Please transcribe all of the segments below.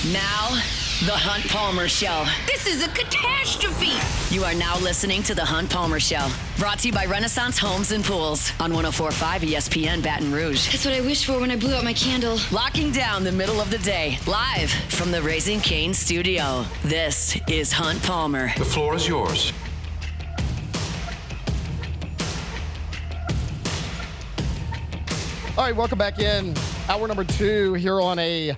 Now, The Hunt Palmer Show. This is a catastrophe. You are now listening to The Hunt Palmer Show. Brought to you by Renaissance Homes and Pools on 104.5 ESPN Baton Rouge. That's what I wished for when I blew out my candle. Locking down the middle of the day. Live from the Raising Cane studio. This is Hunt Palmer. The floor is yours. All right, welcome back in. Hour number 2 here on a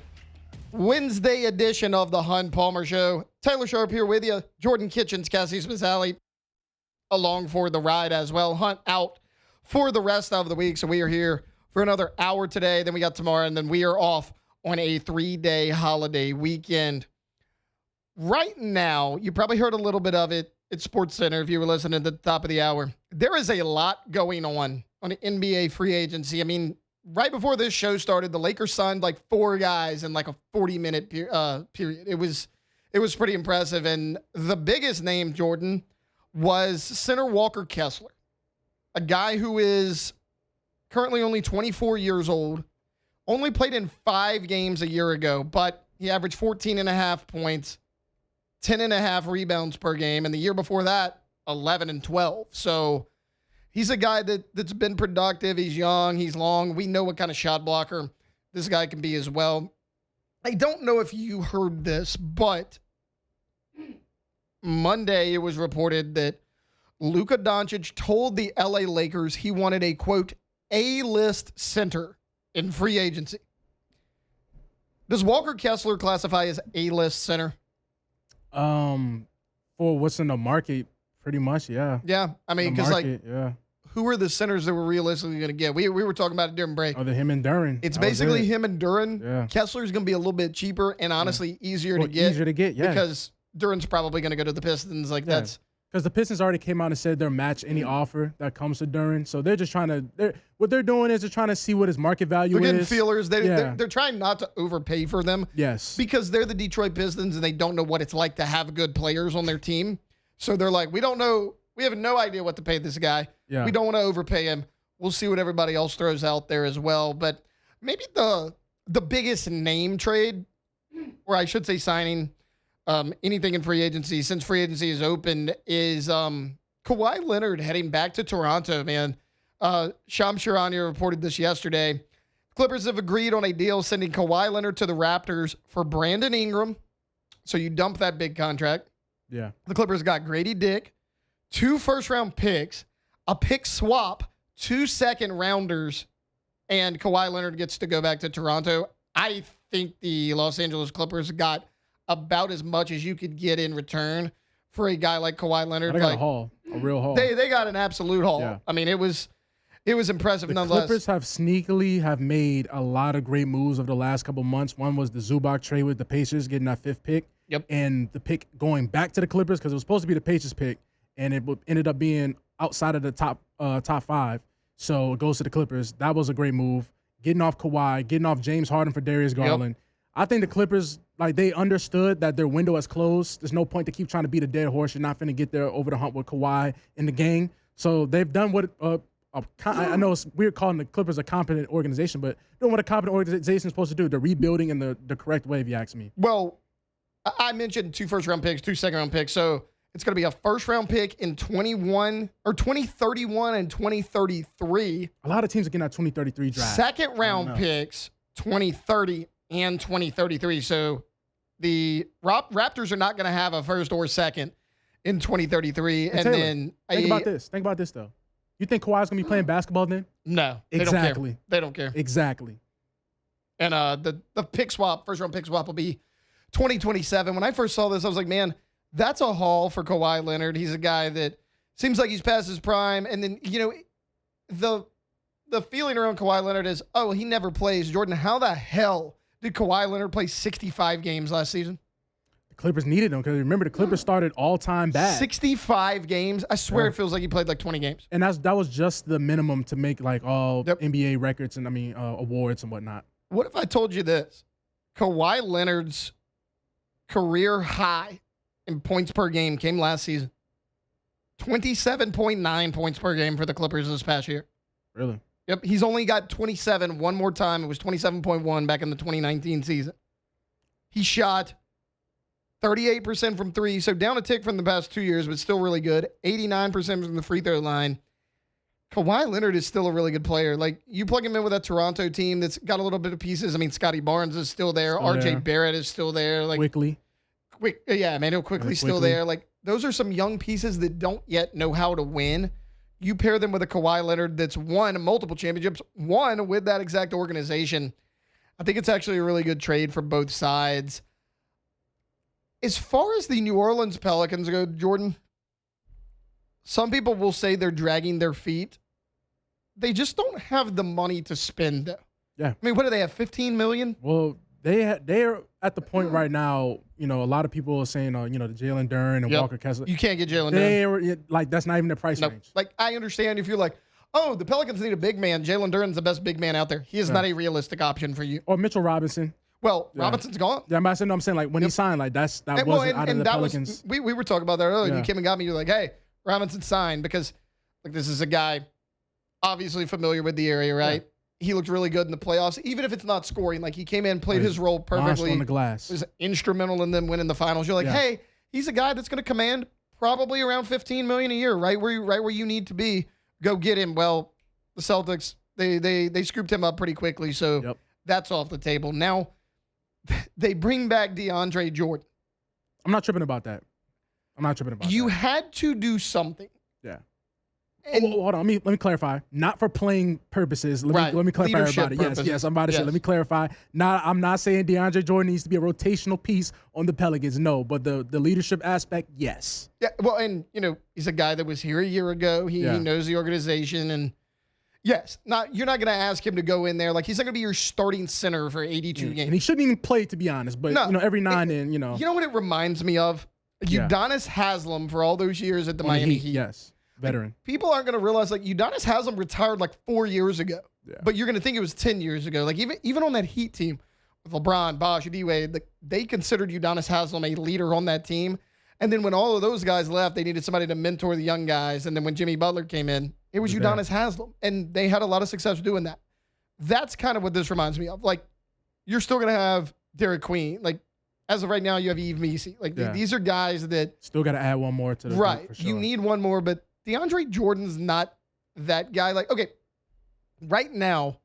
Wednesday edition of the Hunt Palmer Show. Taylor Sharp here with you. Jordan Kitchens, Cassie Smith-Alley along for the ride as well. Hunt out for the rest of the week, so we are here for another hour today. Then we got tomorrow, and then we are off on a 3-day holiday weekend. Right now, you probably heard a little bit of it at SportsCenter if you were listening at the top of the hour. There is a lot going on the NBA free agency. I mean, right before this show started, the Lakers signed like 4 guys in like a 40-minute period. It was pretty impressive. And the biggest name, Jordan, was center Walker Kessler, a guy who is currently only 24 years old, only played in 5 games a year ago, but he averaged 14.5 points, 10.5 rebounds per game, and the year before that, 11 and 12. So he's a guy that's been productive. He's young. He's long. We know what kind of shot blocker this guy can be as well. I don't know if you heard this, but Monday it was reported that Luka Doncic told the LA Lakers he wanted a, quote, A-list center in free agency. Does Walker Kessler classify as A-list center? For what's in the market, pretty much, yeah. Yeah, I mean, because yeah. Who are the centers that we're realistically going to get? We were talking about it during break. Oh, him and Duren. It's basically him and Duren. Yeah. Kessler's going to be a little bit cheaper and honestly easier to get. Easier to get, yeah. Because Duren's probably going to go to the Pistons. That's because the Pistons already came out and said they'll match any offer that comes to Duren. So they're just trying to what they're doing is they're trying to see what his market value is. They're getting feelers. They're trying not to overpay for them. Yes. Because they're the Detroit Pistons and they don't know what it's like to have good players on their team. So they're like, we don't know. We have no idea what to pay this guy. Yeah. We don't want to overpay him. We'll see what everybody else throws out there as well. But maybe the biggest name trade, or I should say signing, anything in free agency, since free agency is open, is Kawhi Leonard heading back to Toronto, man. Shams Charania reported this yesterday. Clippers have agreed on a deal sending Kawhi Leonard to the Raptors for Brandon Ingram. So you dump that big contract. Yeah. The Clippers got Grady Dick, 2 first-round picks, a pick swap, 2 second-rounders, and Kawhi Leonard gets to go back to Toronto. I think the Los Angeles Clippers got about as much as you could get in return for a guy like Kawhi Leonard. They got a haul, a real haul. They got an absolute haul. Yeah. I mean, it was impressive the nonetheless. Clippers have sneakily made a lot of great moves over the last couple months. One was the Zubac trade with the Pacers, getting that 5th pick. Yep. And the pick going back to the Clippers because it was supposed to be the Pacers pick, and it ended up being outside of the top 5. So it goes to the Clippers. That was a great move. Getting off Kawhi, getting off James Harden for Darius Garland. Yep. I think the Clippers, they understood that their window is closed. There's no point to keep trying to beat a dead horse. You're not going to get there over the hump with Kawhi in the gang. So they've done what I know it's weird calling the Clippers a competent organization, but doing what a competent organization is supposed to do. They're rebuilding in the correct way, if you ask me. Well, I mentioned 2 first-round picks, 2 second-round picks. So it's going to be a first-round pick in 2031 and 2033. A lot of teams are getting that 2033 draft. Second-round picks, 2030 and 2033. So the Raptors are not going to have a first or second in 2033. And Taylor, then think about this. Think about this, though. You think Kawhi's going to be playing basketball then? No. Exactly. They don't care. Exactly. And the pick swap, first-round pick swap will be 2027. When I first saw this, I was like, man, that's a haul for Kawhi Leonard. He's a guy that seems like he's past his prime. And then, the feeling around Kawhi Leonard is, oh, he never plays. Jordan, how the hell did Kawhi Leonard play 65 games last season? The Clippers needed him because remember, the Clippers started all-time bad. 65 games? I swear it feels like he played like 20 games. And that was just the minimum to make all NBA records and, awards and whatnot. What if I told you this? Kawhi Leonard's career high in points per game came last season. 27.9 points per game for the Clippers this past year. Really? Yep. He's only got 27 one more time. It was 27.1 back in the 2019 season. He shot 38% from three, so down a tick from the past 2 years, but still really good. 89% from the free throw line. Kawhi Leonard is still a really good player. Like, you plug him in with that Toronto team that's got a little bit of pieces. I mean, Scotty Barnes is still there. RJ Barrett is still there. Like Quickly. Emmanuel Quickly's still there. Like, those are some young pieces that don't yet know how to win. You pair them with a Kawhi Leonard that's won multiple championships, won with that exact organization. I think it's actually a really good trade for both sides. As far as the New Orleans Pelicans go, Jordan, some people will say they're dragging their feet. They just don't have the money to spend, though. Yeah. I mean, what do they have, $15 million? Well, they're at the point right now, a lot of people are saying, the Jalen Duren and Walker Kessler. You can't get Jalen Duren. Like, that's not even the price range. Like, I understand if you're like, oh, the Pelicans need a big man. Jalen Duren's the best big man out there. He is not a realistic option for you. Or Mitchell Robinson. Well, Robinson's gone. Yeah, I'm saying like when he signed, like that wasn't out of the Pelicans. We were talking about that earlier. You came and got me. You're like, hey, Robinson signed because like this is a guy obviously familiar with the area, right? Yeah. He looked really good in the playoffs, even if it's not scoring. Like he came in, played his role perfectly on the glass. Was instrumental in them winning the finals. You're like, hey, he's a guy that's going to command probably around $15 million a year, right where you need to be. Go get him. Well, the Celtics they scooped him up pretty quickly, so that's off the table. Now they bring back DeAndre Jordan. I'm not tripping about that. You had to do something. Yeah. And hold on. Let me clarify. Not for playing purposes. Let me clarify everybody. Purposes. Yes. I'm about to say. Let me clarify. I'm not saying DeAndre Jordan needs to be a rotational piece on the Pelicans. No, but the leadership aspect, yes. Yeah. Well, and he's a guy that was here a year ago. He knows the organization, and yes, you're not going to ask him to go in there like he's not going to be your starting center for 82 games. And he shouldn't even play, to be honest. But every now and then, You know what it reminds me of? Udonis Haslem for all those years at the Miami Heat. Yes. Veteran. People aren't going to realize like Udonis Haslem retired like 4 years ago, but you're going to think it was 10 years ago. Like even on that Heat team with LeBron, Bosh, D-Wade, they considered Udonis Haslem a leader on that team. And then when all of those guys left, they needed somebody to mentor the young guys. And then when Jimmy Butler came in, it was Udonis Haslem, and they had a lot of success doing that. That's kind of what this reminds me of. Like you're still going to have Derek Queen. Like as of right now, you have Yves Missi. Like these are guys that still got to add one more to the right. Group for sure. You need one more, but DeAndre Jordan's not that guy. Like, okay, right now,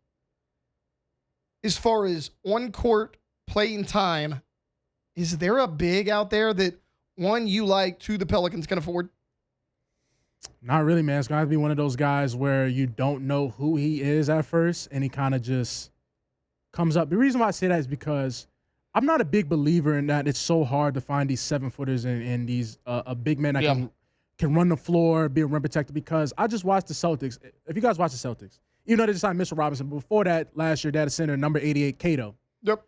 as far as on-court playing time, is there a big out there that, one, you like, two, the Pelicans can afford? Not really, man. It's going to have to be one of those guys where you don't know who he is at first, and he kind of just comes up. The reason why I say that is because I'm not a big believer in that it's so hard to find these 7-footers and these a big man that can run the floor, be a rim protector, because I just watched the Celtics. If you guys watch the Celtics, even though they just signed Mitchell Robinson, before that, last year, they had a center, number 88, Cato. Yep.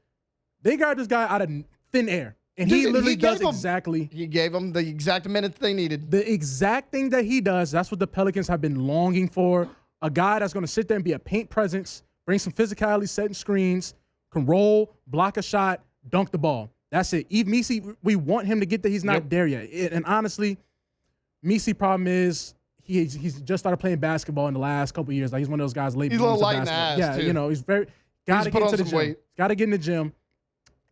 They got this guy out of thin air, and he literally does exactly. He gave them the exact minutes they needed. The exact thing that he does, that's what the Pelicans have been longing for. A guy that's going to sit there and be a paint presence, bring some physicality, setting screens, can roll, block a shot, dunk the ball. That's it. Yves Missi, we want him to get there. He's not there yet. And honestly, Missi problem is he's just started playing basketball in the last couple of years. Like he's one of those guys late. He's a little light in the ass, too. He's very got to get into the gym. Got to get in the gym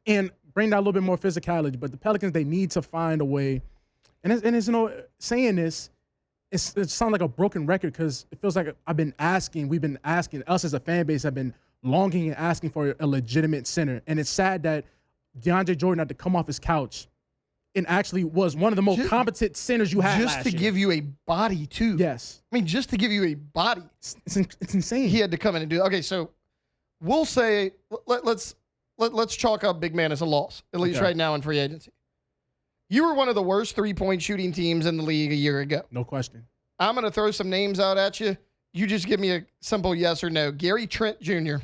and bring that a little bit more physicality. But the Pelicans, they need to find a way. And it's saying this, it sounds like a broken record because it feels like we've been asking, us as a fan base have been longing and asking for a legitimate center. And it's sad that DeAndre Jordan had to come off his couch and actually was one of the most competent centers you had just to give you a body, too. Yes. I mean, just to give you a body. It's insane. He had to come in and do it. Okay, so we'll say, let's chalk up big man as a loss, at least right now in free agency. You were one of the worst three-point shooting teams in the league a year ago. No question. I'm going to throw some names out at you. You just give me a simple yes or no. Gary Trent Jr.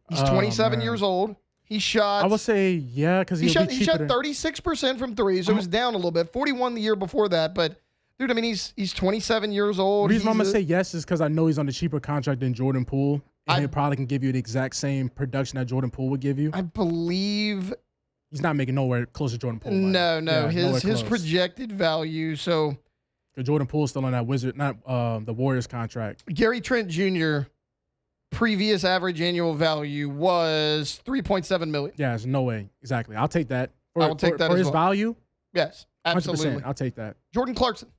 He's 27 years old. He shot. I would say, yeah, because he shot 36% from three, so it was down a little bit. 41 the year before that, but dude, I mean, he's 27 years old. The reason I'm gonna say yes is because I know he's on the cheaper contract than Jordan Poole, and he probably can give you the exact same production that Jordan Poole would give you. I believe he's not making nowhere close to Jordan Poole. No, his projected value. So Jordan Poole's still on that the Warriors contract. Gary Trent Jr. previous average annual value was $3.7 million. Yeah, there's no way. Exactly. I'll take that. I will take that for as his well. value. Yes, absolutely. 100%. I'll take that. Jordan Clarkson.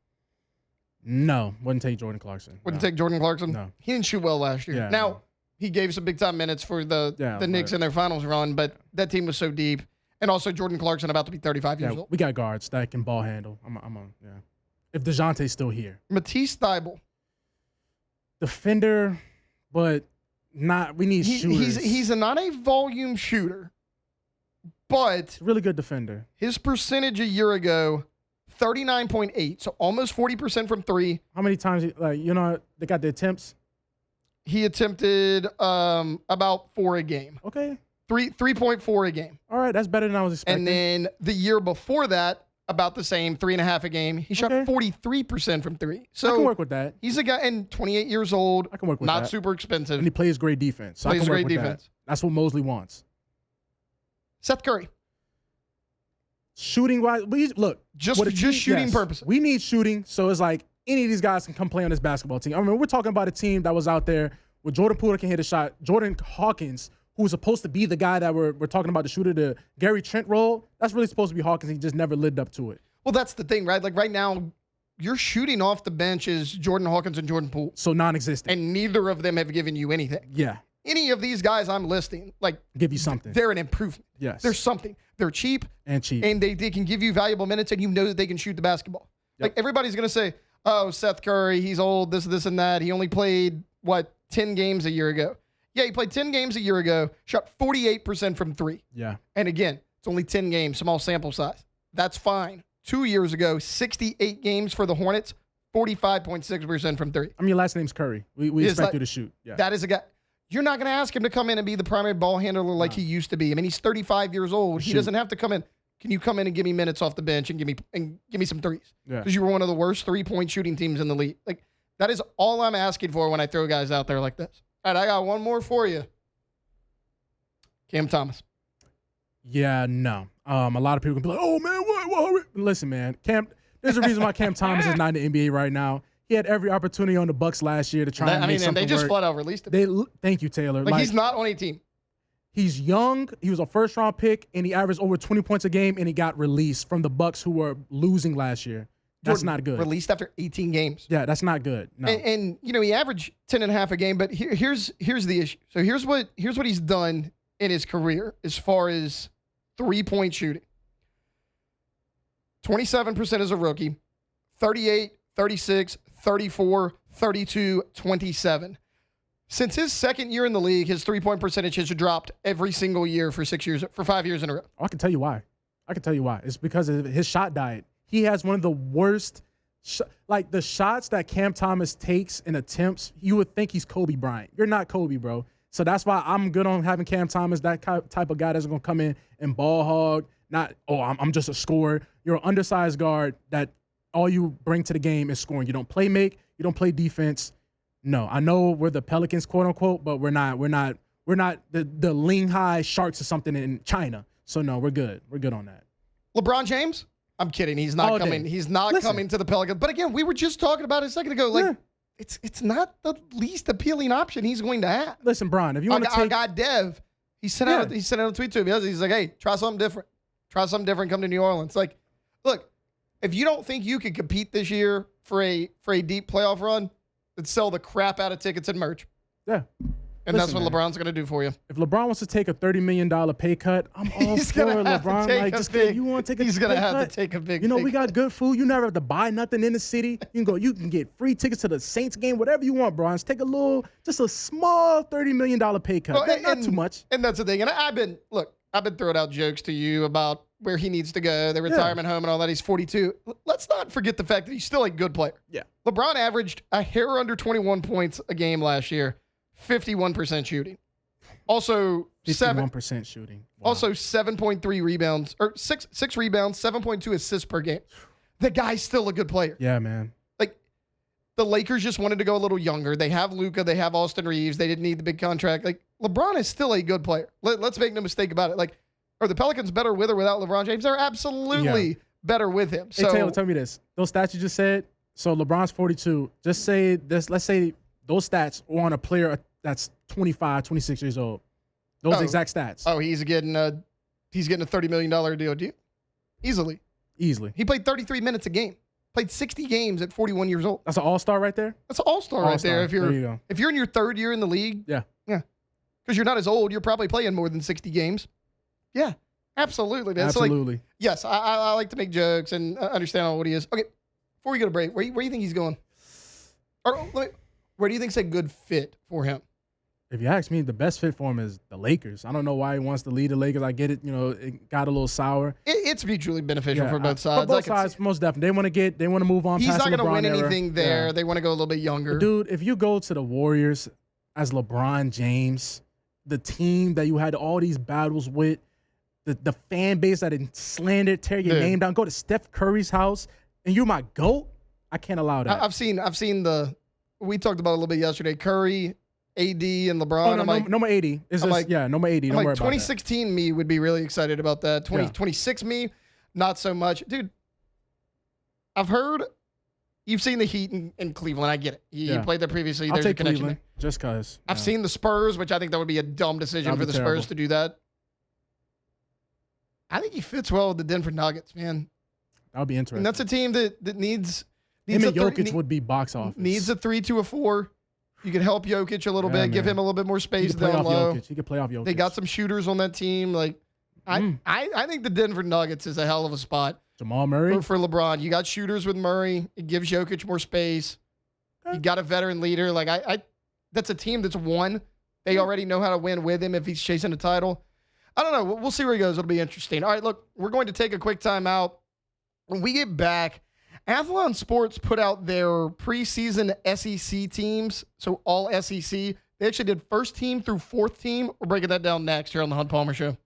No, wouldn't take Jordan Clarkson. Wouldn't No. take Jordan Clarkson? No. He didn't shoot well last year. Yeah, now, no. he gave some big-time minutes for the Knicks but- in their finals run, but that team was so deep. And also Jordan Clarkson about to be 35 years Yeah, old. we got guards that can ball handle. Yeah. If DeJounte's still here. Matisse Thybulle. Defender, but not. We need shooters. He's not a volume shooter, but really good defender. his percentage a year ago, 39.8, so almost 40% from three. How many times, they got the attempts? He attempted about 4 a game. Okay. 3.4 a game. All right, that's better than I was expecting. And then the year before that, about the same, 3.5 a game. He shot 43% from three. So I can work with that. He's a guy, and 28 years old. I can work with not that. super expensive. And he plays great defense. So I Plays can work great with defense. That. That's what Mosley wants. Seth Curry. Shooting wise, look. Just shooting purposes. We need shooting, so it's like any of these guys can come play on this basketball team. I mean, we're talking about a team that was out there where Jordan Poole can hit a shot. Jordan Hawkins, who was supposed to be the guy that we're talking about, the shooter, the Gary Trent role, that's really supposed to be Hawkins. He just never lived up to it. Well, that's the thing, right? Like right now, you're shooting off the bench is Jordan Hawkins and Jordan Poole. So non-existent. And neither of them have given you anything. Yeah. Any of these guys I'm listing, like, give you something. They're an improvement. Yes. They're something. They're cheap. And they can give you valuable minutes, and you know that they can shoot the basketball. Yep. Like, everybody's going to say, oh, Seth Curry, he's old, this, and that. He only played, 10 games a year ago. Yeah, he played 10 games a year ago, shot 48% from three. Yeah. And again, it's only 10 games, small sample size. That's fine. 2 years ago, 68 games for the Hornets, 45.6% from three. I mean, your last name's Curry. We expect you to shoot. Yeah. That is a guy. You're not going to ask him to come in and be the primary ball handler like he used to be. I mean, he's 35 years old. He doesn't have to come in. Can you come in and give me minutes off the bench and give me some threes? Yeah. Because you were one of the worst 3-point shooting teams in the league. Like, that is all I'm asking for when I throw guys out there like this. All right, I got one more for you. Cam Thomas. Yeah, no. A lot of people can be like, "Oh man, what?" Listen, man, there's a reason why Cam Thomas is not in the NBA right now. He had every opportunity on the Bucks last year to try and make something they just work. flat out released him. Thank you, Taylor. Like, he's not on a team. He's young. He was a first-round pick, and he averaged over 20 points a game, and he got released from the Bucks, who were losing last year. That's not good. Released after 18 games. Yeah, that's not good. No. And he averaged 10.5 a game, but here's the issue. So here's what he's done in his career as far as 3-point shooting. 27% as a rookie, 38, 36, 34, 32, 27. Since his second year in the league, his 3-point percentage has dropped every single year for 5 years in a row. Oh, I can tell you why. It's because of his shot diet. He has one of the worst, the shots that Cam Thomas takes and attempts, you would think he's Kobe Bryant. You're not Kobe, bro. So that's why I'm good on having Cam Thomas, that type of guy that's going to come in and ball hog. Not, I'm just a scorer. You're an undersized guard that all you bring to the game is scoring. You don't play make. You don't play defense. No, I know we're the Pelicans, quote unquote, but we're not the Ling Hai Sharks or something in China. So no, we're good. We're good on that. LeBron James? I'm kidding. He's not coming. He's not coming to the Pelicans. But again, we were just talking about it a second ago. Like, it's not the least appealing option he's going to have. Listen, Bron, if you want to take our guy Dev, he sent out a tweet to him. He's like, hey, try something different. Come to New Orleans. Like, look, if you don't think you can compete this year for a deep playoff run, then sell the crap out of tickets and merch. Yeah. And that's what LeBron's going to do for you. If LeBron wants to take a $30 million pay cut, I'm all for it, LeBron. You want to take a He's going to have to take a big we got good food. You never have to buy nothing in the city. You can get free tickets to the Saints game, whatever you want, Bron. Take just a small $30 million pay cut. Well, not too much. And that's the thing. And I've been throwing out jokes to you about where he needs to go, the retirement home and all that. He's 42. Let's not forget the fact that he's still a good player. Yeah. LeBron averaged a hair under 21 points a game last year, 51% shooting. Also, 51% shooting. Wow. Also 7.3 rebounds, or six rebounds, 7.2 assists per game. The guy's still a good player. Yeah, man. Like, the Lakers just wanted to go a little younger. They have Luka. They have Austin Reeves. They didn't need the big contract. Like, LeBron is still a good player. Let's make no mistake about it. Like, are the Pelicans better with or without LeBron James? They're absolutely better with him. So, hey, Taylor, tell me this. Those stats you just said, so LeBron's 42. Just say this. Let's say those stats are on a player that's 25, 26 years old. Those exact stats. Oh, he's getting a $30 million deal. Easily. He played 33 minutes a game. Played 60 games at 41 years old. That's an all-star right there? That's an all-star right there. There you go. If you're in your third year in the league. Yeah. Because you're not as old, you're probably playing more than 60 games. Yeah, absolutely, man. Absolutely. So yes, I like to make jokes and understand what he is. Okay, before we go to break, where do you think he's going? Or where do you think's a good fit for him? If you ask me, the best fit for him is the Lakers. I don't know why he wants to lead the Lakers. I get it. It got a little sour. It's mutually beneficial for both sides. For both sides, most definitely. They want to move on. He's past not going to win era. anything there. Yeah. They want to go a little bit younger. But dude, if you go to the Warriors as LeBron James, the team that you had all these battles with, the fan base that slandered, tear your name down, go to Steph Curry's house, and you're my GOAT, I can't allow that. I've seen we talked about it a little bit yesterday, Curry, AD, and LeBron. Oh, no, number 80. Number 80. Don't worry about 2016 me would be really excited about that. 2026 me, not so much. Dude, I've heard you've seen the Heat in Cleveland. I get it. You played there previously. There's a connection Cleveland, there. just because. I've seen the Spurs, which I think that would be a dumb decision for the Spurs to do that. I think he fits well with the Denver Nuggets, man. That would be interesting. And that's a team that needs him and Jokic would be box office. Needs a 3 to a 4. You could help Jokic a little bit, give him a little bit more space down low. He could play off Jokic. They got some shooters on that team. I think the Denver Nuggets is a hell of a spot. Jamal Murray for LeBron. You got shooters with Murray. It gives Jokic more space. You got a veteran leader. That's a team that's won. They already know how to win with him if he's chasing a title. I don't know. We'll see where he goes. It'll be interesting. All right, look, we're going to take a quick time out. When we get back, Athlon Sports put out their preseason SEC teams, so all SEC. They actually did first team through fourth team. We're breaking that down next here on The Hunt Palmer Show.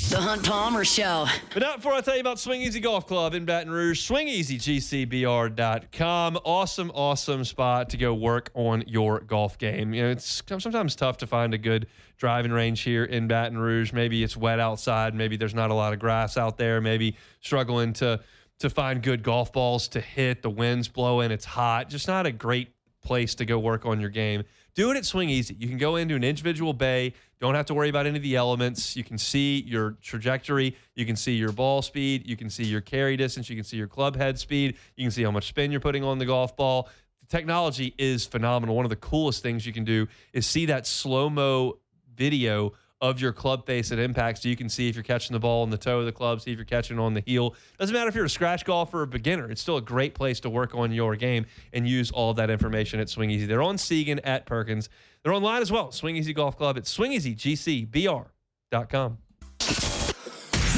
The Hunt Palmer Show. But not before I tell you about Swing Easy Golf Club in Baton Rouge. SwingEasyGCBR.com. Awesome spot to go work on your golf game. It's sometimes tough to find a good driving range here in Baton Rouge. Maybe it's wet outside. Maybe there's not a lot of grass out there. Maybe struggling to find good golf balls to hit. The wind's blowing. It's hot. Just not a great place to go work on your game. Do it at Swing Easy. You can go into an individual bay. Don't have to worry about any of the elements. You can see your trajectory. You can see your ball speed. You can see your carry distance. You can see your club head speed. You can see how much spin you're putting on the golf ball. The technology is phenomenal. One of the coolest things you can do is see that slow-mo video of your club face at impact, so you can see if you're catching the ball on the toe of the club, see if you're catching on the heel. Doesn't matter if you're a scratch golfer or a beginner. It's still a great place to work on your game and use all of that information at Swing Easy. They're on Segan at Perkins. They're online as well. Swing Easy Golf Club at SwingEasyGCBR.com.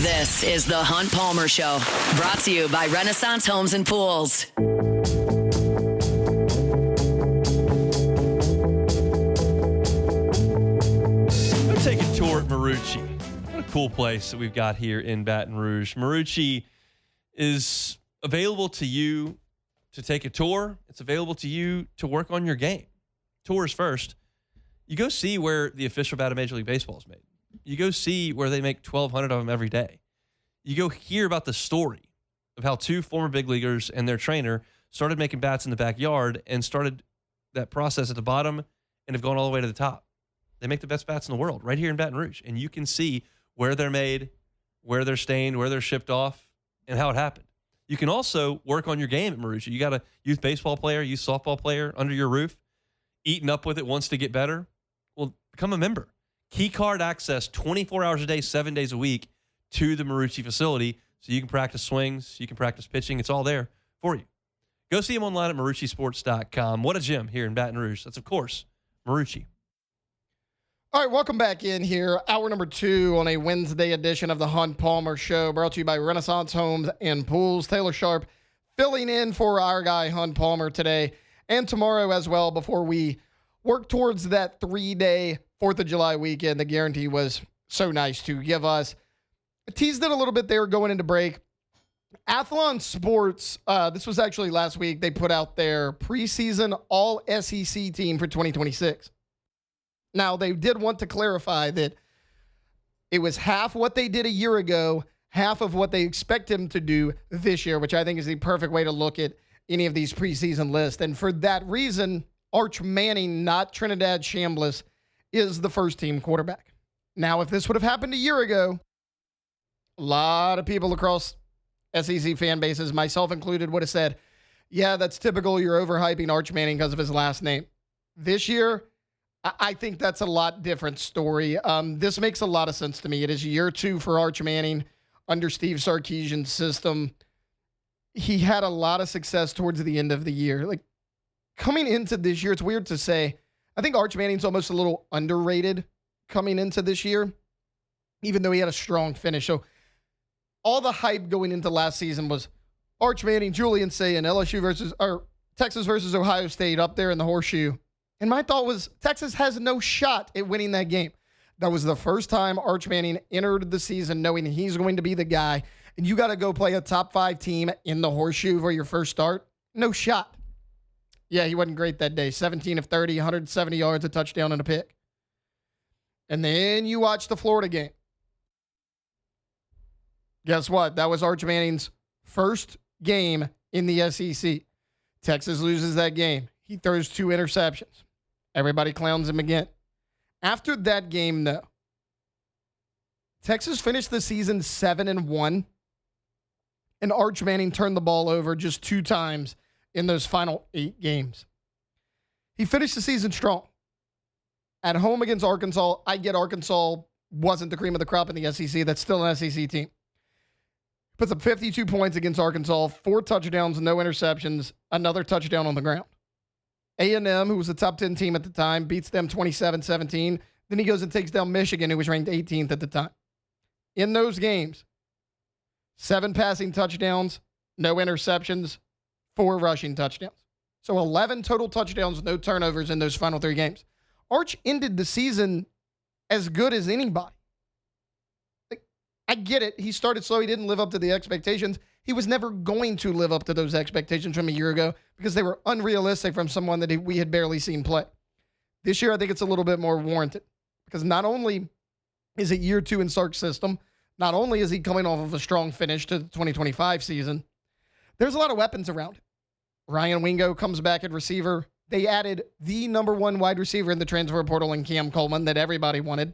This is the Hunt Palmer Show, brought to you by Renaissance Homes and Pools. Take a tour at Marucci. What a cool place that we've got here in Baton Rouge. Marucci is available to you to take a tour. It's available to you to work on your game. Tours first. You go see where the official bat of Major League Baseball is made. You go see where they make 1,200 of them every day. You go hear about the story of how two former big leaguers and their trainer started making bats in the backyard and started that process at the bottom and have gone all the way to the top. They make the best bats in the world right here in Baton Rouge. And you can see where they're made, where they're stained, where they're shipped off, and how it happened. You can also work on your game at Marucci. You got a youth baseball player, youth softball player under your roof, eating up with it, wants to get better. Well, become a member. Key card access 24 hours a day, 7 days a week to the Marucci facility so you can practice swings, you can practice pitching. It's all there for you. Go see them online at MarucciSports.com. What a gym here in Baton Rouge. That's, of course, Marucci. All right, welcome back in here. Hour number 2 on a Wednesday edition of the Hunt Palmer Show, brought to you by Renaissance Homes and Pools. Taylor Sharp filling in for our guy Hunt Palmer today and tomorrow as well before we work towards that 3-day 4th of July weekend. The guarantee was so nice to give us. I teased it a little bit there going into break. Athlon Sports, this was actually last week, they put out their preseason all-SEC team for 2026. Now, they did want to clarify that it was half what they did a year ago, half of what they expect him to do this year, which I think is the perfect way to look at any of these preseason lists. And for that reason, Arch Manning, not Trinidad Chambliss, is the first-team quarterback. Now, if this would have happened a year ago, a lot of people across SEC fan bases, myself included, would have said, yeah, that's typical. You're overhyping Arch Manning because of his last name. This year, I think that's a lot different story. This makes a lot of sense to me. It is year 2 for Arch Manning under Steve Sarkisian's system. He had a lot of success towards the end of the year. Like, coming into this year, it's weird to say. I think Arch Manning's almost a little underrated coming into this year, even though he had a strong finish. So all the hype going into last season was Arch Manning, Julian Sayin, Texas versus Ohio State up there in the horseshoe. And my thought was Texas has no shot at winning that game. That was the first time Arch Manning entered the season knowing he's going to be the guy. And you got to go play a top 5 team in the horseshoe for your first start. No shot. Yeah, he wasn't great that day. 17 of 30, 170 yards, a touchdown, and a pick. And then you watch the Florida game. Guess what? That was Arch Manning's first game in the SEC. Texas loses that game. He throws 2 interceptions. Everybody clowns him again. After that game, though, Texas finished the season 7-1, and Arch Manning turned the ball over just 2 times in those final 8 games. He finished the season strong. At home against Arkansas, I get Arkansas wasn't the cream of the crop in the SEC. That's still an SEC team. Puts up 52 points against Arkansas, 4 touchdowns, no interceptions, another touchdown on the ground. A&M, who was a top 10 team at the time, beats them 27-17. Then he goes and takes down Michigan, who was ranked 18th at the time. In those games, 7 passing touchdowns, no interceptions, 4 rushing touchdowns. So 11 total touchdowns, no turnovers in those final 3 games. Arch ended the season as good as anybody. I get it. He started slow. He didn't live up to the expectations. He was never going to live up to those expectations from a year ago because they were unrealistic from someone that we had barely seen play. This year, I think it's a little bit more warranted because not only is it year 2 in Sark's system, not only is he coming off of a strong finish to the 2025 season, there's a lot of weapons around him. Ryan Wingo comes back at receiver. They added the number 1 wide receiver in the transfer portal in Cam Coleman that everybody wanted.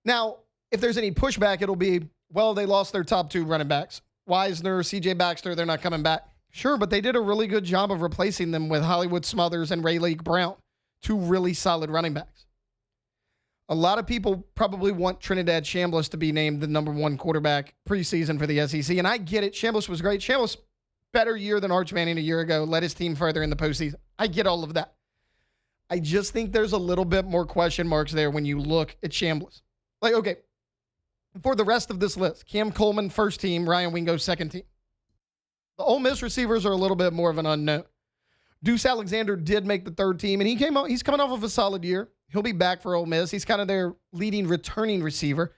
Now, if there's any pushback, it'll be, well, they lost their top 2 running backs. Wisner, CJ Baxter, they're not coming back. Sure, but they did a really good job of replacing them with Hollywood Smothers and Rayleigh Brown, 2 really solid running backs. A lot of people probably want Trinidad Chambliss to be named the number 1 quarterback preseason for the SEC, and I get it. Chambliss was great. Chambliss, better year than Arch Manning a year ago, led his team further in the postseason. I get all of that. I just think there's a little bit more question marks there when you look at Chambliss. Like, okay, for the rest of this list, Cam Coleman, first team, Ryan Wingo, second team. The Ole Miss receivers are a little bit more of an unknown. Deuce Alexander did make the third team, and he's coming off of a solid year. He'll be back for Ole Miss. He's kind of their leading returning receiver.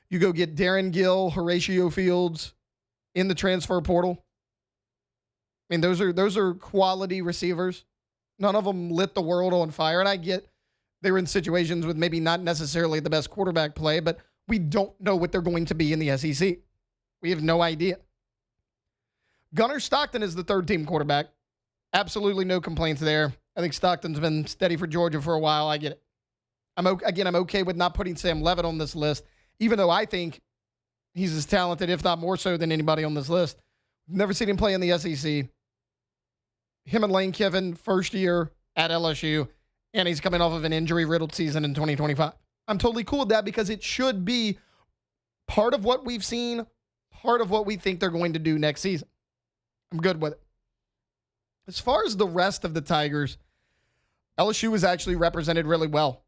You go get Darren Gill, Horatio Fields in the transfer portal. I mean, those are quality receivers. None of them lit the world on fire, and I get they were in situations with maybe not necessarily the best quarterback play, but we don't know what they're going to be in the SEC. We have no idea. Gunnar Stockton is the third team quarterback. Absolutely no complaints there. I think Stockton's been steady for Georgia for a while. I get it. I'm okay with not putting Sam Levitt on this list, even though I think he's as talented, if not more so, than anybody on this list. Never seen him play in the SEC. Him and Lane Kiffin, first year at LSU, and he's coming off of an injury-riddled season in 2025. I'm totally cool with that because it should be part of what we've seen, part of what we think they're going to do next season. I'm good with it. As far as the rest of the Tigers, LSU was actually represented really well,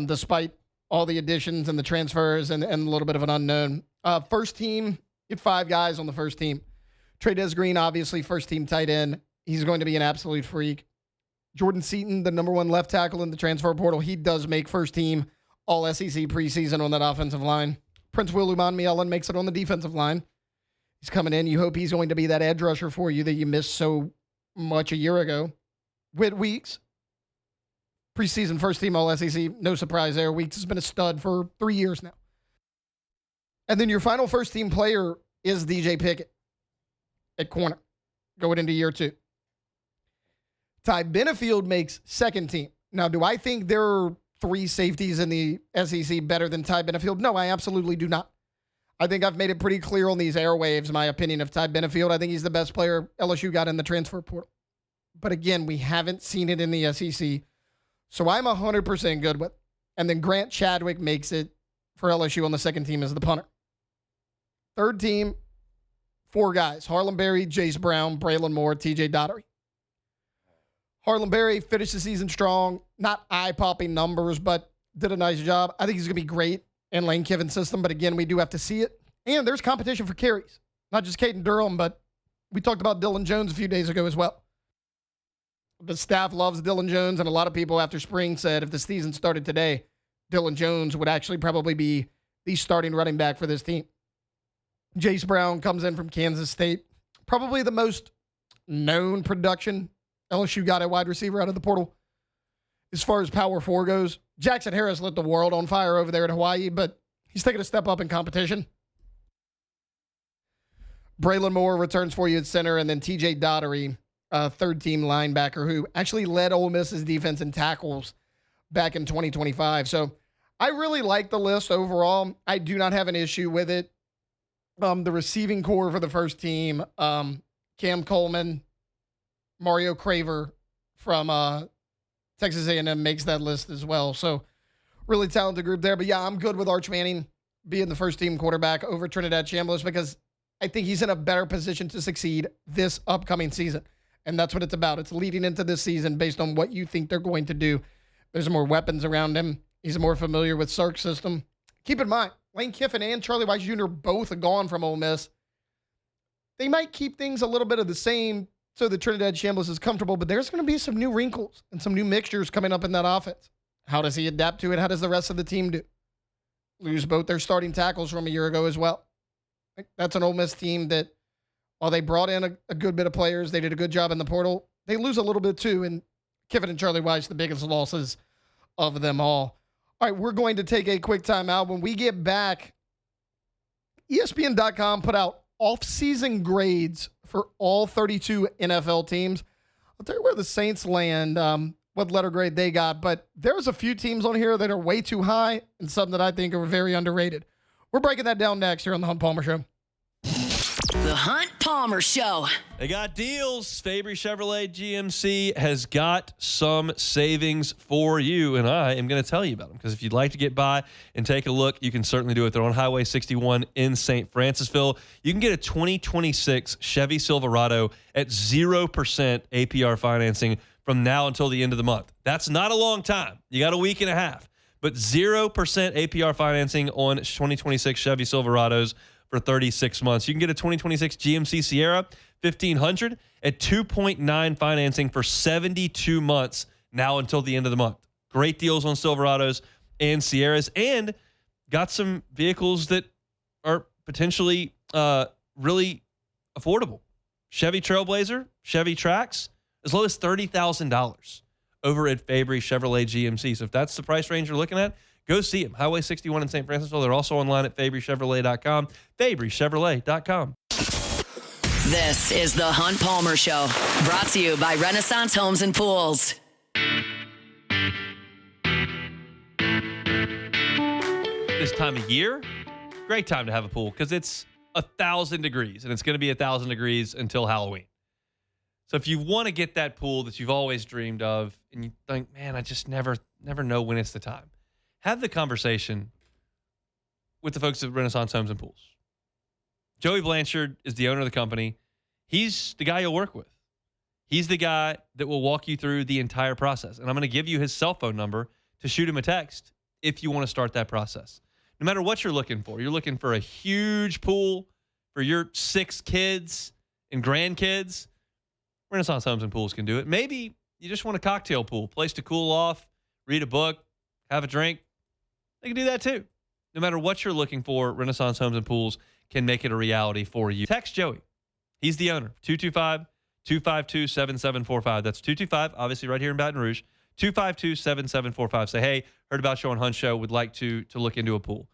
despite all the additions and the transfers and a little bit of an unknown. First team, you had 5 guys on the first team. Trey Green, obviously, first team tight end. He's going to be an absolute freak. Jordan Seaton, the number 1 left tackle in the transfer portal. He does make first team all SEC preseason on that offensive line. Prince Willoughby makes it on the defensive line. He's coming in. You hope he's going to be that edge rusher for you that you missed so much a year ago. Whit Weeks, preseason first team all SEC. No surprise there. Weeks has been a stud for 3 years now. And then your final first team player is DJ Pickett at corner going into year 2. Ty Benefield makes second team. Now, do I think there are 3 safeties in the SEC better than Ty Benefield? No, I absolutely do not. I think I've made it pretty clear on these airwaves, my opinion of Ty Benefield. I think he's the best player LSU got in the transfer portal. But again, we haven't seen it in the SEC. So I'm 100% good with it. And then Grant Chadwick makes it for LSU on the second team as the punter. Third team, 4 guys. Harlem Berry, Jace Brown, Braylon Moore, TJ Dottery. Harlem Berry finished the season strong. Not eye-popping numbers, but did a nice job. I think he's going to be great in Lane Kiffin's system. But again, we do have to see it. And there's competition for carries. Not just Caden Durham, but we talked about Dylan Jones a few days ago as well. The staff loves Dylan Jones, and a lot of people after spring said if the season started today, Dylan Jones would actually probably be the starting running back for this team. Jace Brown comes in from Kansas State. Probably the most known production LSU got at wide receiver out of the portal. As far as Power 4 goes, Jackson Harris lit the world on fire over there in Hawaii, but he's taking a step up in competition. Braylon Moore returns for you at center, and then TJ Dottery, third-team linebacker who actually led Ole Miss's defense in tackles back in 2025. So I really like the list overall. I do not have an issue with it. The receiving core for the first team, Cam Coleman, Mario Craver from Texas A&M makes that list as well. So really talented group there. But yeah, I'm good with Arch Manning being the first team quarterback over Trinidad Chambliss because I think he's in a better position to succeed this upcoming season. And that's what it's about. It's leading into this season based on what you think they're going to do. There's more weapons around him. He's more familiar with Sark's system. Keep in mind, Lane Kiffin and Charlie Weiss Jr. both are gone from Ole Miss. They might keep things a little bit of the same so that Trinidad Chambliss is comfortable, but there's going to be some new wrinkles and some new mixtures coming up in that offense. How does he adapt to it? How does the rest of the team do? Lose both their starting tackles from a year ago as well. That's an Ole Miss team that, while they brought in a good bit of players, they did a good job in the portal, they lose a little bit too, and Kiffin and Charlie Weiss, the biggest losses of them all. All right, we're going to take a quick timeout. When we get back, ESPN.com put out off-season grades for all 32 NFL teams. I'll tell you where the Saints land, what letter grade they got, but there's a few teams on here that are way too high and some that I think are very underrated. We're breaking that down next here on the Hunt Palmer Show. The Hunt Palmer Show. They got deals. Fabry Chevrolet GMC has got some savings for you, and I am going to tell you about them because if you'd like to get by and take a look, you can certainly do it. They're on Highway 61 in St. Francisville. You can get a 2026 Chevy Silverado at 0% APR financing from now until the end of the month. That's not a long time. You got a week and a half, but 0% APR financing on 2026 Chevy Silverados for 36 months. You can get a 2026 GMC Sierra 1500 at 2.9 financing for 72 months now until the end of the month. Great deals on Silverados and Sierras, and got some vehicles that are potentially really affordable. Chevy Trailblazer, Chevy Trax, as low as $30,000 over at Fabry Chevrolet GMC. So if that's the price range you're looking at, go see them. Highway 61 in St. Francisville. They're also online at FabryChevrolet.com. FabryChevrolet.com. This is the Hunt Palmer Show, brought to you by Renaissance Homes and Pools. This time of year, great time to have a pool because it's 1,000 degrees, and it's going to be 1,000 degrees until Halloween. So if you want to get that pool that you've always dreamed of, and you think, man, I just never know when it's the time, have the conversation with the folks at Renaissance Homes and Pools. Joey Blanchard is the owner of the company. He's the guy you'll work with. He's the guy that will walk you through the entire process. And I'm going to give you his cell phone number to shoot him a text if you want to start that process. No matter what you're looking for a huge pool for your 6 kids and grandkids, Renaissance Homes and Pools can do it. Maybe you just want a cocktail pool, place to cool off, read a book, have a drink. They can do that too. No matter what you're looking for, Renaissance Homes and Pools can make it a reality for you. Text Joey. He's the owner. 225-252-7745. That's 225, obviously right here in Baton Rouge. 252-7745. Say, hey, heard about you on Hunt Show. Would like to look into a pool.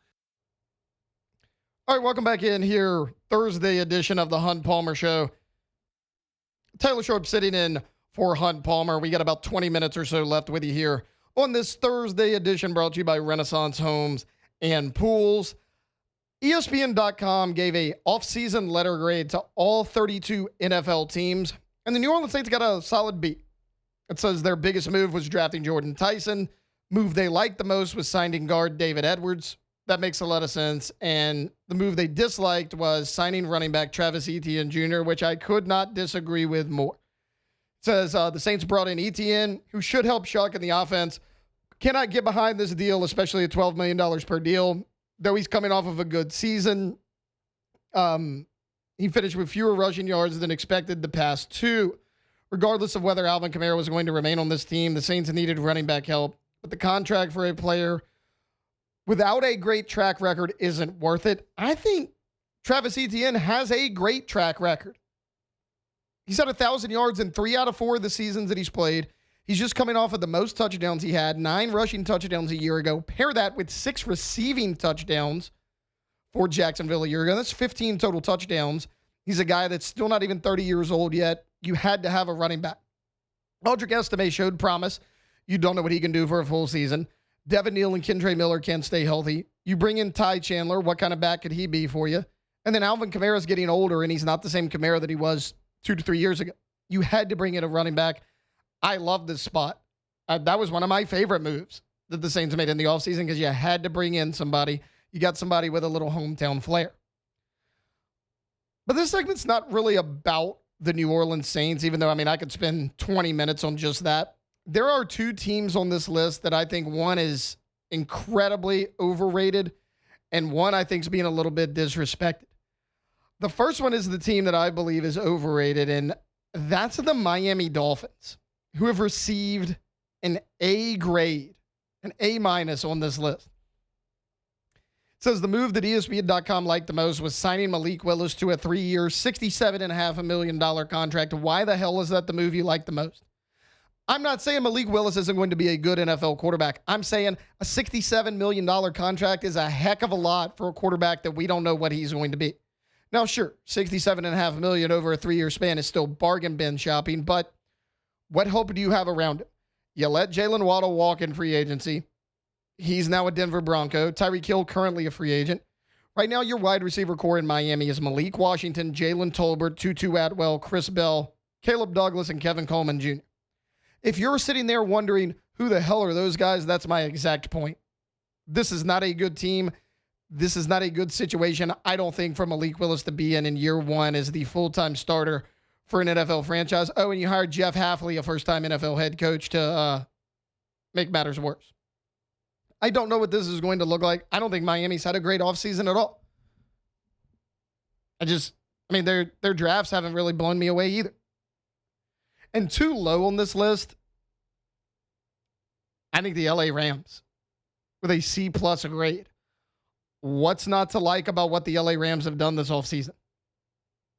All right, welcome back in here. Thursday edition of the Hunt Palmer Show. Taylor Shorp sitting in for Hunt Palmer. We got about 20 minutes or so left with you here on this Thursday edition, brought to you by Renaissance Homes and Pools. ESPN.com gave a offseason letter grade to all 32 NFL teams, and the New Orleans Saints got a solid B. It says their biggest move was drafting Jordan Tyson. Move they liked the most was signing guard David Edwards. That makes a lot of sense. And the move they disliked was signing running back Travis Etienne Jr., which I could not disagree with more. It says the Saints brought in Etienne, who should help Shuck in the offense. Cannot get behind this deal, especially at $12 million per deal, though he's coming off of a good season. He finished with fewer rushing yards than expected the past two. Regardless of whether Alvin Kamara was going to remain on this team, the Saints needed running back help. But the contract for a player without a great track record isn't worth it. I think Travis Etienne has a great track record. He's had 1,000 yards in 3 out of 4 of the seasons that he's played. He's just coming off of the most touchdowns he had, 9 rushing touchdowns a year ago. Pair that with 6 receiving touchdowns for Jacksonville a year ago. That's 15 total touchdowns. He's a guy that's still not even 30 years old yet. You had to have a running back. Aldrick Estime showed promise. You don't know what he can do for a full season. Devin Neal and Kendre Miller can't stay healthy. You bring in Ty Chandler. What kind of back could he be for you? And then Alvin Kamara's getting older, and he's not the same Kamara that he was 2 to 3 years ago. You had to bring in a running back. I love this spot. That was one of my favorite moves that the Saints made in the offseason because you had to bring in somebody. You got somebody with a little hometown flair. But this segment's not really about the New Orleans Saints, even though, I could spend 20 minutes on just that. There are 2 teams on this list that I think one is incredibly overrated and one I think is being a little bit disrespected. The first one is the team that I believe is overrated, and that's the Miami Dolphins, who have received an A grade, an A- on this list. It says the move that ESPN.com liked the most was signing Malik Willis to a 3-year, $67.5 million contract. Why the hell is that the move you like the most? I'm not saying Malik Willis isn't going to be a good NFL quarterback. I'm saying a $67 million contract is a heck of a lot for a quarterback that we don't know what he's going to be. Now, sure, $67.5 million over a 3-year span is still bargain bin shopping, but what hope do you have around it? You let Jalen Waddle walk in free agency. He's now a Denver Bronco. Tyreek Hill currently a free agent. Right now, your wide receiver core in Miami is Malik Washington, Jalen Tolbert, Tutu Atwell, Chris Bell, Caleb Douglas, and Kevin Coleman Jr. If you're sitting there wondering who the hell are those guys, that's my exact point. This is not a good team. This is not a good situation, I don't think, for Malik Willis to be in year one as the full-time starter for an NFL franchise. Oh, and you hired Jeff Hafley, a first-time NFL head coach, to make matters worse. I don't know what this is going to look like. I don't think Miami's had a great offseason at all. Their drafts haven't really blown me away either. And too low on this list, I think the LA Rams with a C+ grade. What's not to like about what the LA Rams have done this offseason?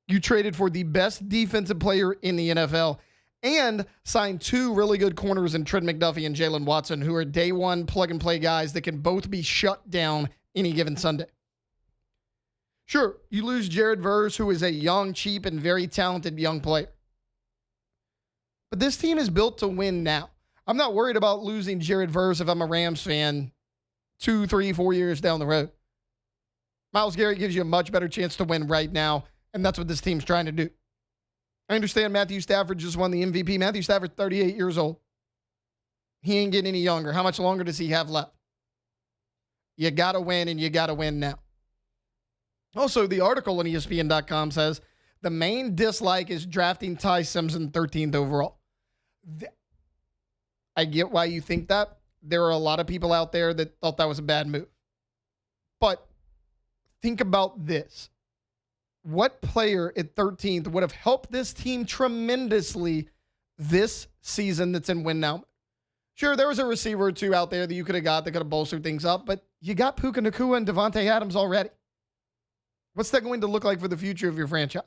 You traded for the best defensive player in the NFL and signed 2 really good corners in Trent McDuffie and Jalen Watson, who are day one plug-and-play guys that can both be shut down any given Sunday. Sure, you lose Jared Verse, who is a young, cheap, and very talented young player. But this team is built to win now. I'm not worried about losing Jared Verse if I'm a Rams fan 2, 3, 4 years down the road. Myles Garrett gives you a much better chance to win right now, and that's what this team's trying to do. I understand Matthew Stafford just won the MVP. Matthew Stafford, 38 years old. He ain't getting any younger. How much longer does he have left? You got to win, and you got to win now. Also, the article on ESPN.com says the main dislike is drafting Ty Simpson 13th overall. I get why you think that. There are a lot of people out there that thought that was a bad move. But think about this. What player at 13th would have helped this team tremendously this season that's in win now? Sure, there was a receiver or 2 out there that you could have got that could have bolstered things up, but you got Puka Nacua and Devontae Adams already. What's that going to look like for the future of your franchise?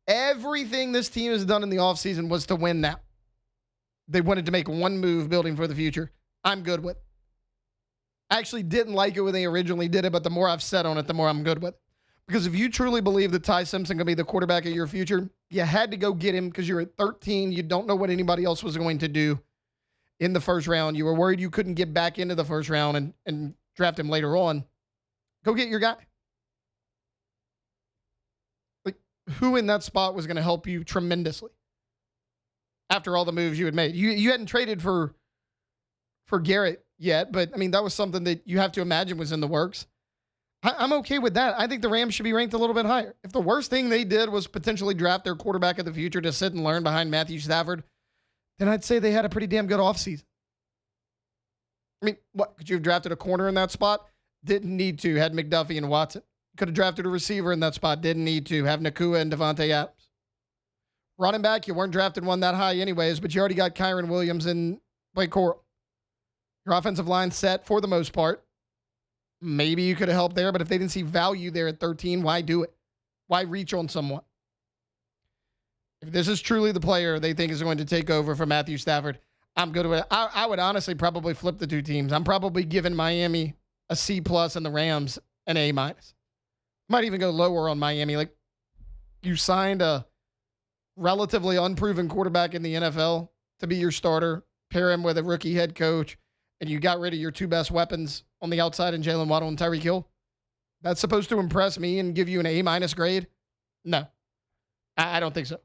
Everything this team has done in the offseason was to win now. They wanted to make one move building for the future. I'm good with it. I actually didn't like it when they originally did it, but the more I've said on it, the more I'm good with it. Because if you truly believe that Ty Simpson can be the quarterback of your future, You had to go get him because you're at 13. You don't know what anybody else was going to do in the first round. You were worried you couldn't get back into the first round and draft him later on. Go get your guy. Like, who in that spot was going to help you tremendously after all the moves you had made? You hadn't traded for Garrett yet, but, I mean, that was something that you have to imagine was in the works. I'm okay with that. I think the Rams should be ranked a little bit higher. If the worst thing they did was potentially draft their quarterback of the future to sit and learn behind Matthew Stafford, then I'd say they had a pretty damn good offseason. I mean, what? Could you have drafted a corner in that spot? Didn't need to. Had McDuffie and Watson. Could have drafted a receiver in that spot. Didn't need to. Have Nakua and Devontae Adams. Running back, you weren't drafted one that high anyways, but you already got Kyron Williams and Blake Coral. Your offensive line set for the most part. Maybe you could have helped there, but if they didn't see value there at 13, why do it? Why reach on someone? If this is truly the player they think is going to take over for Matthew Stafford, I'm good with it. I would honestly probably flip the two teams. I'm probably giving Miami a C+ and the Rams an A-. Might even go lower on Miami. Like, you signed a relatively unproven quarterback in the NFL to be your starter, pair him with a rookie head coach, and you got rid of your two best weapons on the outside in Jalen Waddle and Tyreek Hill. That's supposed to impress me and give you an A- grade? No, I don't think so.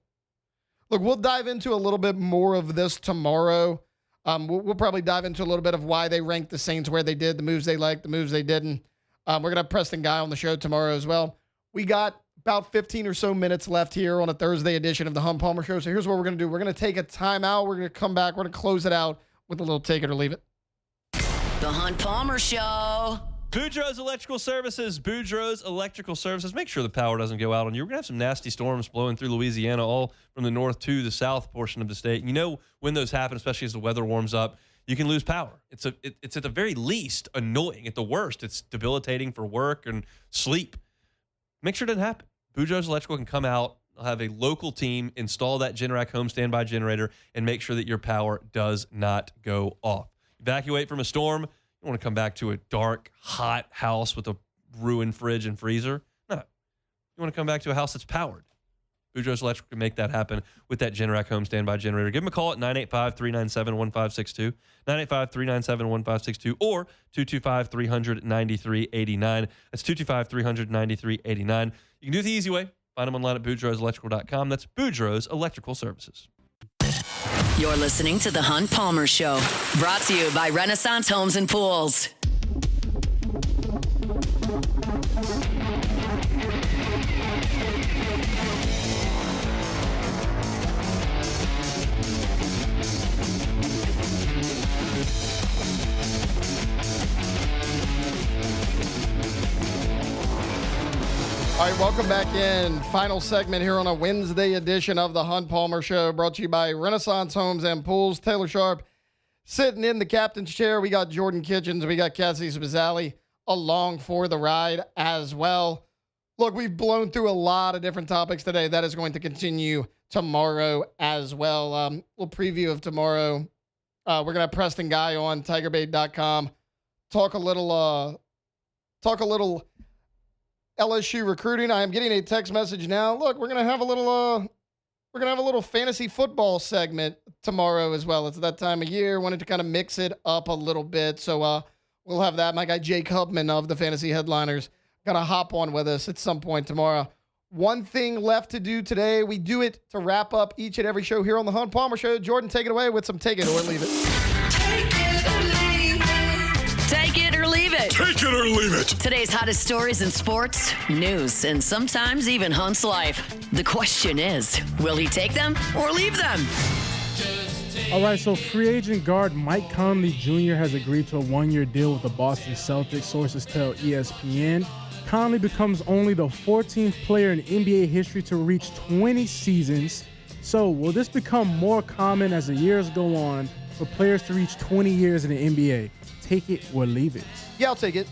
Look, we'll dive into a little bit more of this tomorrow. We'll probably dive into a little bit of why they ranked the Saints where they did, the moves they liked, the moves they didn't. We're going to have Preston Guy on the show tomorrow as well. We got about 15 or so minutes left here on a Thursday edition of the Hunt Palmer Show. So here's what we're going to do. We're going to take a timeout. We're going to come back. We're going to close it out with a little take it or leave it. The Hunt Palmer Show. Boudreaux's Electrical Services. Boudreaux's Electrical Services. Make sure the power doesn't go out on you. We're going to have some nasty storms blowing through Louisiana, all from the north to the south portion of the state. And you know when those happen, especially as the weather warms up, you can lose power. It's at the very least annoying. At the worst, it's debilitating for work and sleep. Make sure it doesn't happen. Boudreaux's Electrical can come out, have a local team install that Generac home standby generator, and make sure that your power does not go off. Evacuate from a storm. You want to come back to a dark, hot house with a ruined fridge and freezer? No. You want to come back to a house that's powered. Boudreaux's Electrical can make that happen with that Generac home standby generator. Give them a call at 985-397-1562, 985-397-1562, or 225-300-9389. That's 225-300-9389. You can do it the easy way. Find them online at boudreauxelectrical.com. That's Boudreaux's Electrical Services. You're listening to The Hunt Palmer Show, brought to you by Renaissance Homes and Pools. All right, welcome back in. Final segment here on a Wednesday edition of the Hunt Palmer Show, brought to you by Renaissance Homes and Pools. Taylor Sharp sitting in the captain's chair. We got Jordan Kitchens. We got Cassie Spazzali along for the ride as well. Look, we've blown through a lot of different topics today. That is going to continue tomorrow as well. Little preview of tomorrow. We're going to have Preston Guy on TigerBait.com. Talk a little LSU recruiting. I am getting a text message now. Look, we're gonna have a little fantasy football segment tomorrow as well. It's that time of year. Wanted to kind of mix it up a little bit, so we'll have that. My guy Jake Hubman of the Fantasy Headliners gonna hop on with us at some point tomorrow. One thing left to do today. We do it to wrap up each and every show here on the Hunt Palmer Show. Jordan, take it away with some Take It or Leave It. Take it or leave it. Take it or leave it. Take it or leave it. Today's hottest stories in sports, news, and sometimes even Hunt's life. The question is, will he take them or leave them? All right, so free agent guard Mike Conley Jr. has agreed to a one-year deal with the Boston Celtics, sources tell ESPN. Conley becomes only the 14th player in NBA history to reach 20 seasons. So will this become more common as the years go on for players to reach 20 years in the NBA? Take it or leave it. Yeah, I'll take it.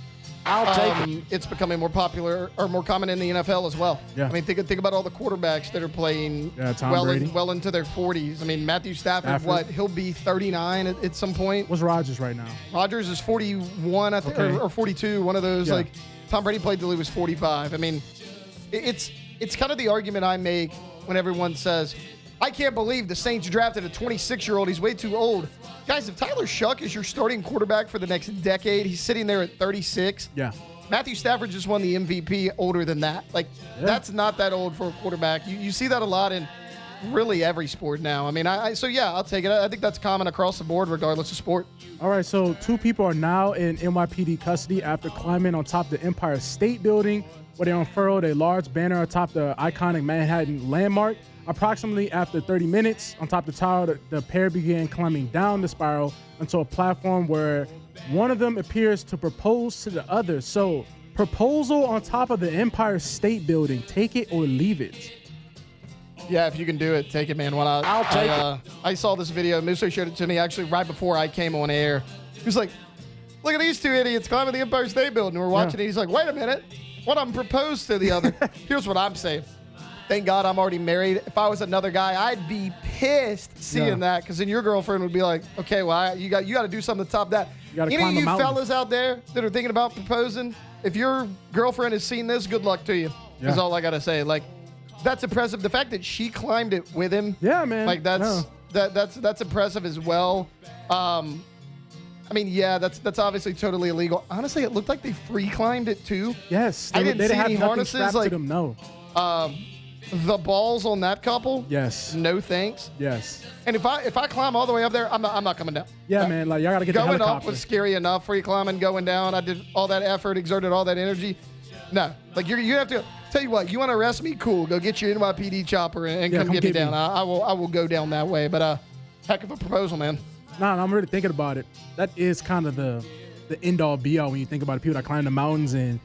I'll take it. It's becoming more popular or more common in the NFL as well. Yeah. I mean, think about all the quarterbacks that are playing Tom well Brady. well into their 40s. I mean, Matthew Stafford, he'll be 39 at some point. What's Rodgers right now? Rodgers is 41, I think, Okay. or 42, one of those. Yeah. Like, Tom Brady played till he was 45. I mean, it's kind of the argument I make when everyone says, I can't believe the Saints drafted a 26-year-old. He's way too old. Guys, if Tyler Shuck is your starting quarterback for the next decade, he's sitting there at 36. Yeah. Matthew Stafford just won the MVP older than that. Like, that's not that old for a quarterback. You see that a lot in really every sport now. I mean, so yeah, I'll take it. I think that's common across the board, regardless of sport. All right, so 2 people are now in NYPD custody after climbing on top of the Empire State Building, where they unfurled a large banner atop the iconic Manhattan landmark. Approximately after 30 minutes on top of the tower, the pair began climbing down the spiral until a platform where one of them appears to propose to the other. So, proposal on top of the Empire State Building. Take it or leave it. Yeah, if you can do it, take it, man. Why not? I'll take it. I saw this video. Musso showed it to me actually right before I came on air. He was like, look at these 2 idiots climbing the Empire State Building. We're watching it. He's like, wait a minute. One of them proposed to the other. Here's what I'm saying. Thank God I'm already married. If I was another guy, I'd be pissed seeing that, because then your girlfriend would be like, okay, well, you got to do something to top that. Any of you fellas out there that are thinking about proposing, if your girlfriend has seen this, good luck to you. Is all I got to say. Like, that's impressive. The fact that she climbed it with him. Yeah, man. Like, that's impressive as well. I mean, yeah, that's obviously totally illegal. Honestly, it looked like they free climbed it too. Yes. I didn't see any have harnesses. Like, to them, no. The balls on that couple. Yes. No thanks. Yes. And if I climb all the way up there, I'm not coming down. Yeah, man. Like, y'all gotta get the helicopter. Going up was scary enough. Free climbing, going down. I did all that effort, exerted all that energy. No, like you have to. Tell you what, you want to arrest me? Cool. Go get your NYPD chopper and come get me down. I will go down that way. But heck of a proposal, man. Nah, I'm really thinking about it. That is kind of the end all be all when you think about it. People that climb the mountains and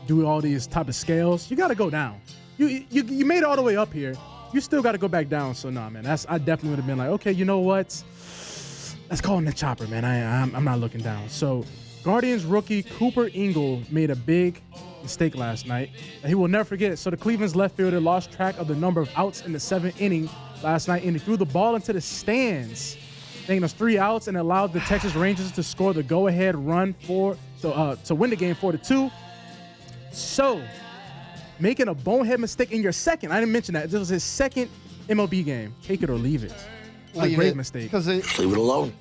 do all these type of scales. You got to go down. You made it all the way up here. You still got to go back down. So nah, man. I definitely would have been like, okay, you know what? Let's call him the chopper, man. I'm not looking down. So Guardians rookie Cooper Ingle made a big mistake last night that he will never forget. So the Cleveland's left fielder lost track of the number of outs in the 7th inning last night, and he threw the ball into the stands, thinking it was 3 outs, and allowed the Texas Rangers to score the go-ahead run to win the game 4-2. So, making a bonehead mistake in your second, I didn't mention that, this was his second MLB game. Take it or leave it. A great mistake. Leave it alone.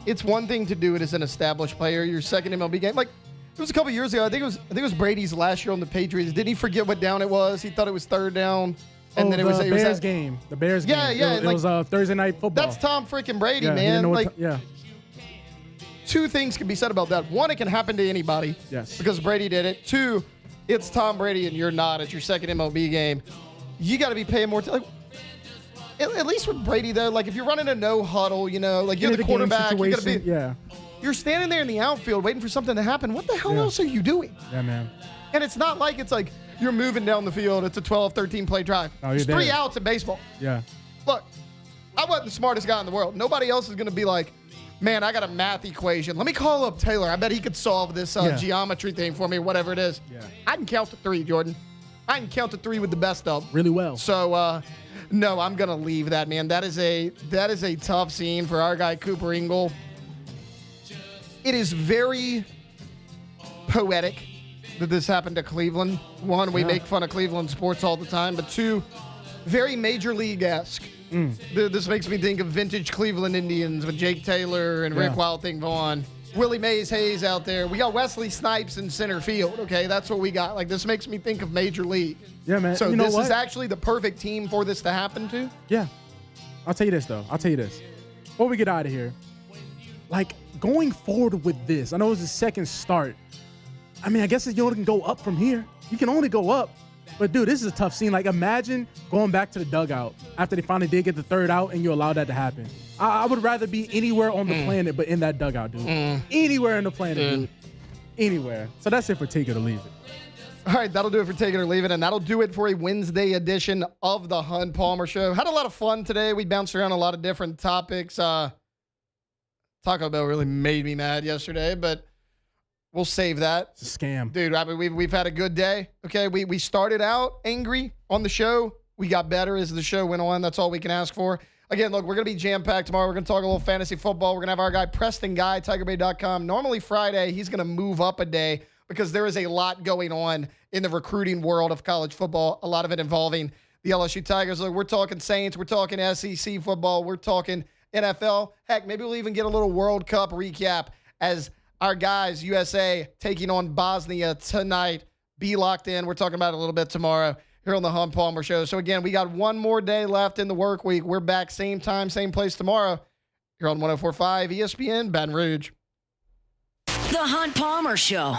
It's one thing to do it as an established player. Your second MLB game, like, it was a couple years ago. I think it was Brady's last year on the Patriots. Didn't he forget what down it was? He thought it was 3rd down. And then it was the Bears game. The Bears game. Yeah. It was Thursday night football. That's Tom freaking Brady, yeah, man. Like, yeah. 2 things can be said about that. 1, it can happen to anybody. Yes. Because Brady did it. 2, it's Tom Brady and you're not at your second MLB game. You got to be paying more. Like, at least with Brady, though, like if you're running a no huddle, you know, like you're the quarterback, you got to be. Yeah. You're standing there in the outfield waiting for something to happen. What the hell else are you doing? Yeah, man. And it's not like it's like you're moving down the field. It's a 12, 13 play drive. Oh, There's 3 outs in baseball. Yeah. Look, I wasn't the smartest guy in the world. Nobody else is going to be like, man, I got a math equation. Let me call up Taylor. I bet he could solve this geometry thing for me or whatever it is. Yeah. I can count to 3, Jordan. I can count to 3 with the best of them. Really well. So, no, I'm going to leave that, man. That is a tough scene for our guy, Cooper Ingle. It is very poetic that this happened to Cleveland. 1, we make fun of Cleveland sports all the time, but 2, very Major League-esque. This makes me think of vintage Cleveland Indians with Jake Taylor and Rick Wild Thing Vaughn. Willie Mays Hayes out there. We got Wesley Snipes in center field, okay? That's what we got. Like, this makes me think of Major League. Yeah, man. So you know this what? is actually the perfect team for this to happen to? Yeah. I'll tell you this, though. Before we get out of here, like, going forward with this, I know it was the second start. I mean, I guess you only can go up from here. You can only go up. But, dude, this is a tough scene. Like, imagine going back to the dugout after they finally did get the 3rd out and you allowed that to happen. I would rather be anywhere on the planet but in that dugout, dude. Anywhere on the planet, dude. Anywhere. So that's it for Take It or Leave It. All right, that'll do it for Take It or Leave It, and that'll do it for a Wednesday edition of the Hunt Palmer Show. Had a lot of fun today. We bounced around a lot of different topics. Taco Bell really made me mad yesterday, but we'll save that. It's a scam. Dude, I mean, we've had a good day. Okay, we started out angry on the show. We got better as the show went on. That's all we can ask for. Again, look, we're going to be jam-packed tomorrow. We're going to talk a little fantasy football. We're going to have our guy, Preston Guy, TigerBay.com. Normally Friday, he's going to move up a day because there is a lot going on in the recruiting world of college football, a lot of it involving the LSU Tigers. Look, we're talking Saints. We're talking SEC football. We're talking NFL. Heck, maybe we'll even get a little World Cup recap as our guys, USA, taking on Bosnia tonight. Be locked in. We're talking about it a little bit tomorrow here on the Hunt Palmer Show. So, again, we got one more day left in the work week. We're back same time, same place tomorrow here on 104.5 ESPN Baton Rouge. The Hunt Palmer Show.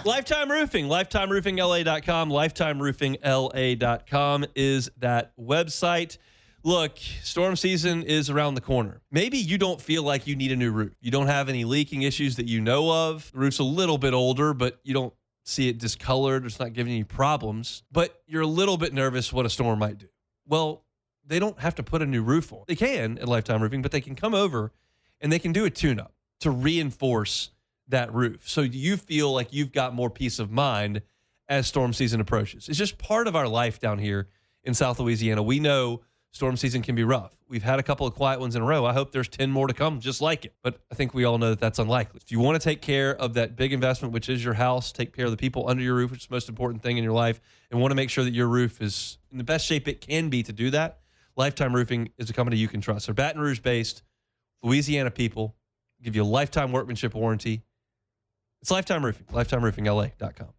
Lifetime Roofing, lifetimeroofingla.com, lifetimeroofingla.com is that website. Look, storm season is around the corner. Maybe you don't feel like you need a new roof. You don't have any leaking issues that you know of. The roof's a little bit older, but you don't see it discolored. It's not giving you problems. But you're a little bit nervous what a storm might do. Well, they don't have to put a new roof on. They can at Lifetime Roofing, but they can come over and they can do a tune-up to reinforce that roof so you feel like you've got more peace of mind as storm season approaches. It's just part of our life down here in South Louisiana. We know storm season can be rough. We've had a couple of quiet ones in a row. I hope there's 10 more to come just like it. But I think we all know that that's unlikely. If you want to take care of that big investment, which is your house, take care of the people under your roof, which is the most important thing in your life, and want to make sure that your roof is in the best shape it can be to do that, Lifetime Roofing is a company you can trust. They're Baton Rouge-based, Louisiana people, give you a lifetime workmanship warranty. It's Lifetime Roofing, lifetimeroofingla.com.